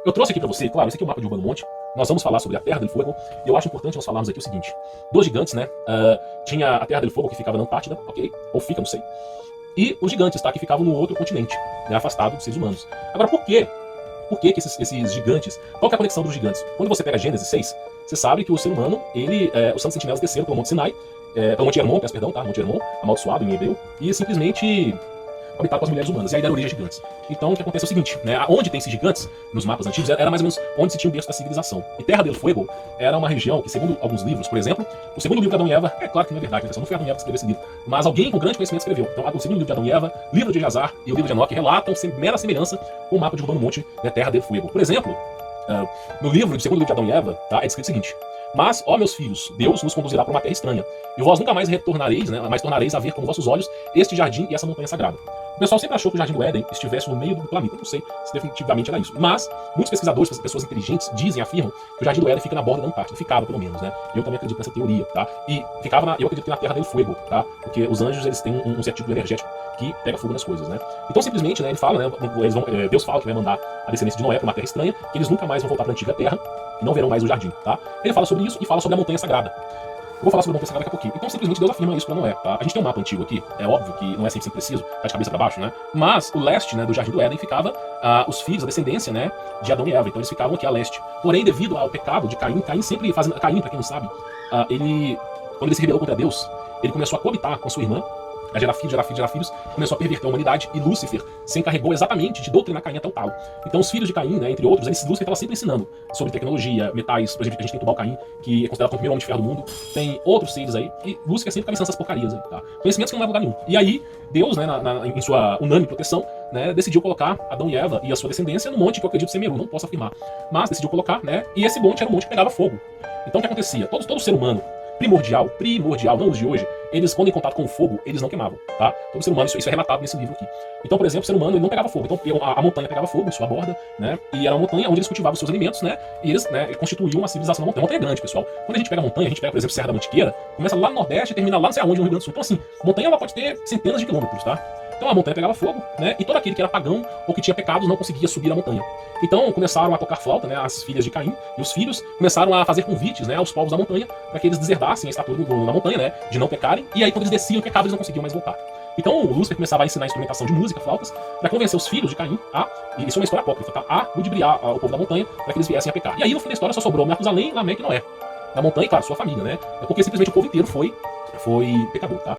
Eu trouxe aqui para você, claro, esse aqui é o mapa de Urbano Monte. Nós vamos falar sobre a Terra del Fuego. E eu acho importante nós falarmos aqui o seguinte: dos gigantes, né? Tinha a Terra del Fuego que ficava na Antártida, ok? Ou fica, não sei. E os gigantes, tá? Que ficavam no outro continente, né? Afastado dos seres humanos. Agora, por quê? Por que esses gigantes? Qual que é a conexão dos gigantes? Quando você pega Gênesis 6, você sabe que o ser humano, os santos sentinelas desceram pelo Monte Sinai, pelo Monte Hermon, peço perdão, tá? Monte Hermon, amaldiçoado em hebreu, e simplesmente habitado com as mulheres humanas, e aí deram origem a gigantes. Então o que acontece é o seguinte, né? Onde tem esses gigantes, nos mapas antigos, era mais ou menos onde se tinha o berço da civilização. E Terra del Fuego era uma região que, segundo alguns livros, por exemplo, o segundo livro de Adão e Eva, é claro que não é verdade, né? Não foi Adão e Eva que escreveu esse livro, mas alguém com grande conhecimento escreveu. Então o segundo livro de Adão e Eva, livro de Eleazar e o livro de Enoque relatam mera semelhança com o mapa de Urbano Monte, né? Terra del Fuego. Por exemplo, no segundo livro de Adão e Eva, tá? É descrito o seguinte: mas, ó meus filhos, Deus nos conduzirá para uma terra estranha, e vós nunca mais retornareis, né? Mas tornareis a ver com vossos olhos este jardim e essa montanha sagrada. O pessoal sempre achou que o Jardim do Éden estivesse no meio do planeta. Eu não sei se definitivamente era isso. Mas muitos pesquisadores, pessoas inteligentes, afirmam que o Jardim do Éden fica na borda da Antártida. Ficava, pelo menos, né? Eu também acredito nessa teoria, tá? E ficava, eu acredito que na Terra del Fuego, tá? Porque os anjos, eles têm um certo tipo energético que pega fogo nas coisas, né? Então, simplesmente, né, ele fala, né? Deus fala que vai mandar a descendência de Noé para uma terra estranha, que eles nunca mais vão voltar para a antiga terra e não verão mais o jardim, tá? Ele fala sobre isso e fala sobre a montanha sagrada. Eu vou falar sobre a montanha sagrada daqui a pouquinho. Então, simplesmente, Deus afirma isso para Noé, tá? A gente tem um mapa antigo aqui, é óbvio que não é sempre preciso, tá de cabeça para baixo, né? Mas o leste, né, do Jardim do Éden ficava os filhos, a descendência, né, de Adão e Eva. Então, eles ficavam aqui a leste. Porém, devido ao pecado de Caim, Caim sempre fazendo... Caim, para quem não sabe, quando ele se rebelou contra Deus, ele começou a coabitar com sua irmã, a gerar filhos, começou a perverter a humanidade, e Lúcifer se encarregou exatamente de doutrinar Caim até o talo. Então os filhos de Caim, né, entre outros, Lúcifer estava sempre ensinando sobre tecnologia, metais. Por exemplo, a gente tem Tubal Caim, que é considerado como o primeiro homem de ferro do mundo. Tem outros seres aí, e Lúcifer sempre ficava ensinando essas porcarias aí, tá? Conhecimentos que não levam a lugar nenhum. E aí, Deus, né, em sua unânime proteção, né, decidiu colocar Adão e Eva e a sua descendência no monte que eu acredito ser Meru, não posso afirmar. Mas decidiu colocar, né, e esse monte era um monte que pegava fogo. Então o que acontecia? Todo ser humano primordial, não os de hoje, eles, quando em contato com o fogo, eles não queimavam, tá? Todo ser humano, isso é relatado nesse livro aqui. Então, por exemplo, o ser humano, ele não pegava fogo. Então, a montanha pegava fogo em sua borda, né? E era uma montanha onde eles cultivavam os seus alimentos, né? E eles, né, constituíam uma civilização na montanha. A montanha é grande, pessoal. Quando a gente pega a montanha, a gente pega, por exemplo, Serra da Mantiqueira, começa lá no Nordeste e termina lá não sei aonde, no Rio Grande do Sul. Então, assim, a montanha, ela pode ter centenas de quilômetros, tá? Então a montanha pegava fogo, né? E todo aquele que era pagão ou que tinha pecados não conseguia subir a montanha. Então começaram a tocar flauta, né? As filhas de Caim e os filhos começaram a fazer convites, né? Aos povos da montanha para que eles deserdassem a estatura na montanha, né? De não pecarem. E aí quando eles desciam o pecado, eles não conseguiam mais voltar. Então o Lúcifer começava a ensinar a instrumentação de música, flautas, para convencer os filhos de Caim e isso é uma história apócrifa, tá? A ludibriar o povo da montanha para que eles viessem a pecar. E aí no fim da história só sobrou Matusalém, Lameque e Noé. Da montanha, e claro, sua família, né? É porque simplesmente o povo inteiro foi pecador, tá?